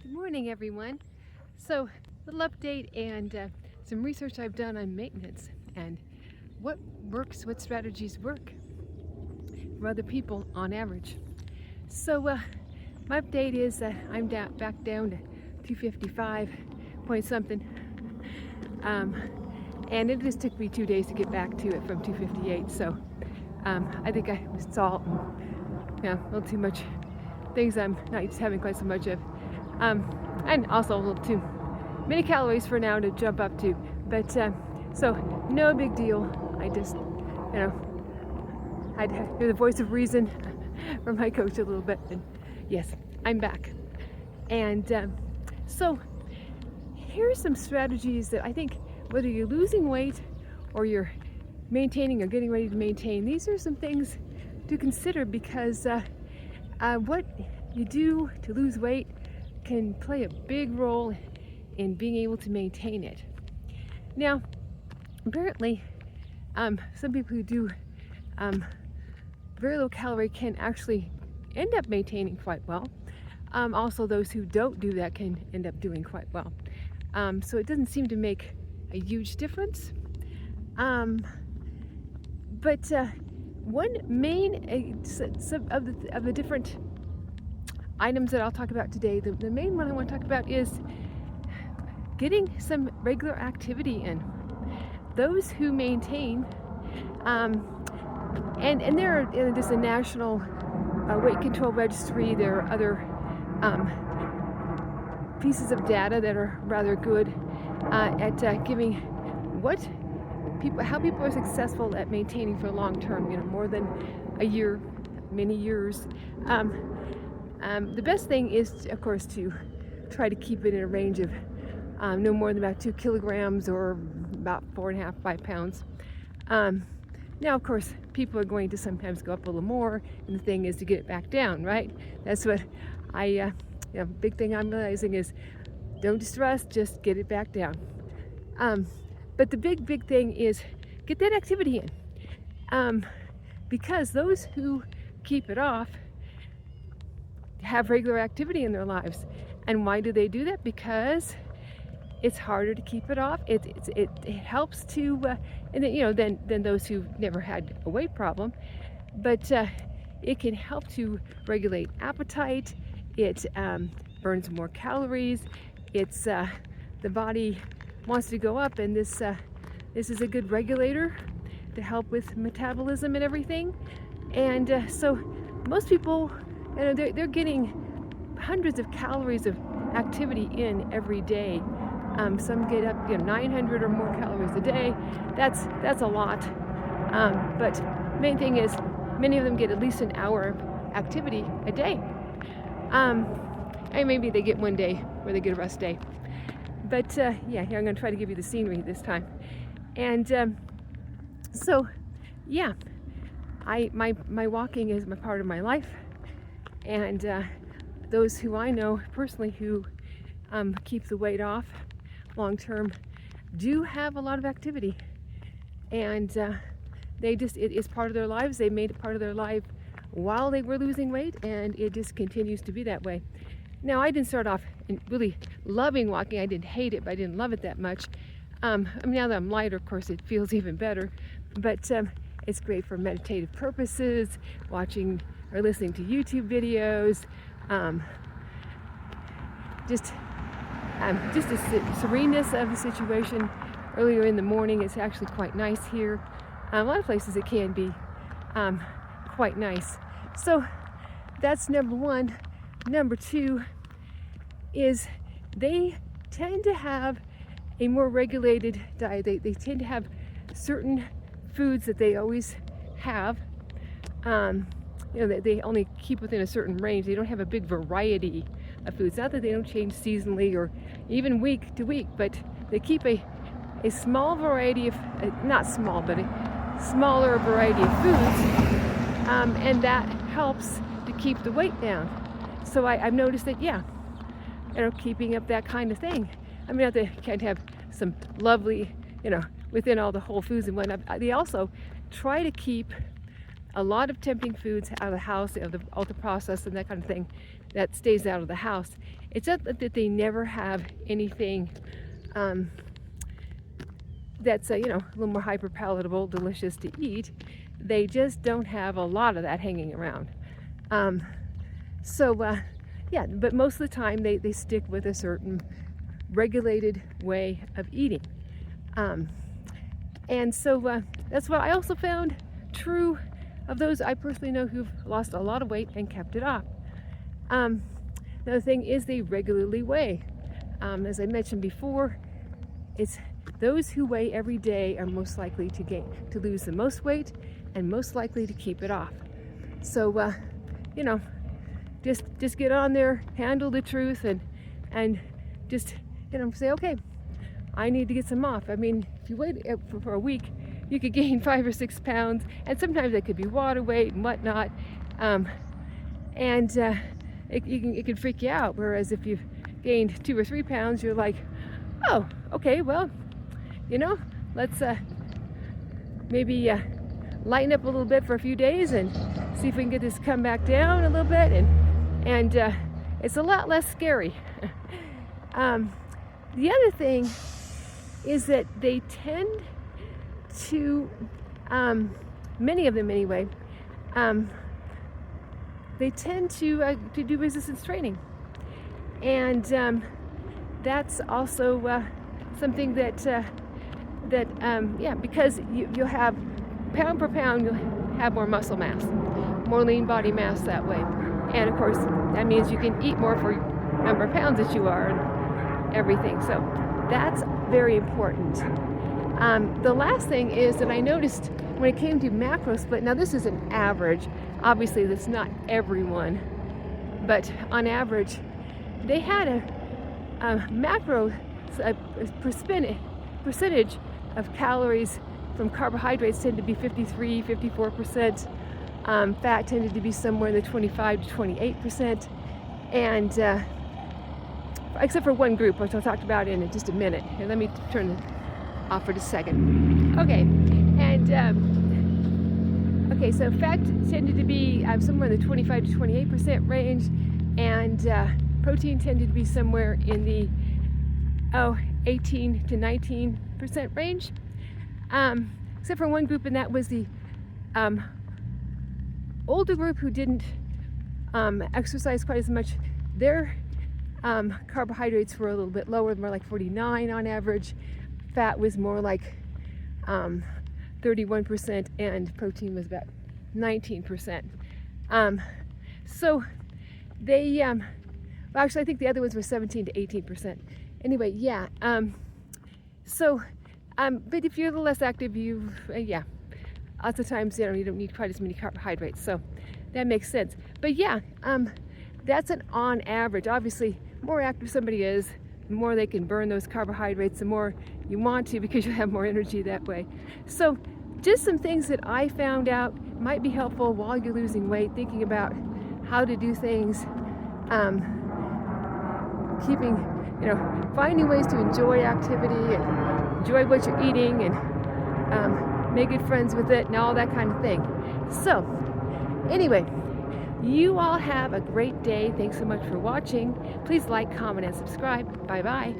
Good morning, everyone. So, a little update and some research I've done on maintenance and what works, what strategies work for other people on average. So, my update is that I'm back down to 255 point something, and it just took me 2 days to get back to it from 258. So, I think I was salt and a little too much things I'm not having quite so much of. And also a little too many calories for now to jump up to. But so no big deal. I just, I'd hear the voice of reason from my coach a little bit. And yes, I'm back. And so here's some strategies that I think whether you're losing weight or you're maintaining or getting ready to maintain, these are some things to consider because what you do to lose weight can play a big role in being able to maintain it. Now, apparently, some people who do very low calorie can actually end up maintaining quite well. Also, those who don't do that can end up doing quite well. So it doesn't seem to make a huge difference. But one main of the different items that I'll talk about today, the main one I want to talk about is getting some regular activity in. Those who maintain, and there are there's a national weight control registry. There are other pieces of data that are rather good at giving how people are successful at maintaining for long term. More than a year, many years. The best thing is, of course, to try to keep it in a range of no more than about 2 kilograms or about 4.5, 5 pounds. Now, of course, people are going to sometimes go up a little more, and the thing is to get it back down, right? That's what big thing I'm realizing is don't stress, just get it back down. But the big thing is get that activity in. Because those who keep it off have regular activity in their lives. And why do they do that? Because it's harder to keep it off. It helps to, than those who've never had a weight problem. But it can help to regulate appetite. It burns more calories. It's the body wants to go up, and this is a good regulator to help with metabolism and everything. And so most people, they're getting hundreds of calories of activity in every day. Some get up 900 or more calories a day. That's a lot. But main thing is many of them get at least an hour of activity a day. And maybe they get one day where they get a rest day. But here I'm going to try to give you the scenery this time. And my walking is my part of my life. And those who I know personally who keep the weight off long term do have a lot of activity. And it is part of their lives. They made it part of their life while they were losing weight, and it just continues to be that way. Now, I didn't start off really loving walking. I didn't hate it, but I didn't love it that much. Now that I'm lighter, of course, it feels even better. But it's great for meditative purposes, watching or listening to YouTube videos. Just the sereneness of the situation earlier in the morning is actually quite nice here. A lot of places it can be quite nice. So that's number one. Number two is they tend to have a more regulated diet. They tend to have certain foods that they always have. They only keep within a certain range. They don't have a big variety of foods. Not that they don't change seasonally or even week to week, but they keep a small variety of, not small, but a smaller variety of foods. And that helps to keep the weight down. So I've noticed that, keeping up that kind of thing. Not that you can't have some lovely, within all the whole foods and whatnot. They also try to keep a lot of tempting foods out of the house, the ultra processed and that kind of thing, that stays out of the house. It's not that they never have anything that's a little more hyper palatable, delicious to eat. They just don't have a lot of that hanging around. Yeah, but most of the time they stick with a certain regulated way of eating. And so that's what I also found true of those I personally know who've lost a lot of weight and kept it off. Another thing is they regularly weigh. As I mentioned before, it's those who weigh every day are most likely to lose the most weight and most likely to keep it off. So, just get on there, handle the truth, and just say, okay, I need to get some off. I mean, if you wait for a week, you could gain 5 or 6 pounds, and sometimes it could be water weight and whatnot, it can freak you out. Whereas if you've gained 2 or 3 pounds, you're like, oh, okay, well, let's maybe lighten up a little bit for a few days and see if we can get this come back down a little bit, and it's a lot less scary. The other thing is that they tend to, many of them anyway, they tend to do resistance training, and that's also something that because you'll have pound per pound, you'll have more muscle mass, more lean body mass that way, and of course that means you can eat more for number of pounds that you are and everything. So that's very important. The last thing is that I noticed when it came to macro split, now this is an average, obviously that's not everyone, but on average they had a macro percentage of calories from carbohydrates tended to be 53, 54%. Fat tended to be somewhere in the 25 to 28%. And except for one group, which I'll talk about in just a minute. Here, let me turn it off for just a second. Okay, and so fat tended to be somewhere in the 25 to 28% range, and protein tended to be somewhere in the 18 to 19% range. Except for one group, and that was the older group who didn't exercise quite as much. Their carbohydrates were a little bit lower, more like 49 on average. Fat was more like 31%, and protein was about 19%. So they, actually I think the other ones were 17 to 18%. Anyway, yeah. But if you're a little less active, lots of times you don't need quite as many carbohydrates, so that makes sense. But yeah, that's an on average. Obviously, the more active somebody is, the more they can burn those carbohydrates, the more you want to, because you have more energy that way. So just some things that I found out might be helpful while you're losing weight, thinking about how to do things, finding ways to enjoy activity and enjoy what you're eating, and make good friends with it and all that kind of thing. So anyway, you all have a great day. Thanks so much for watching. Please like, comment, and subscribe. Bye-bye.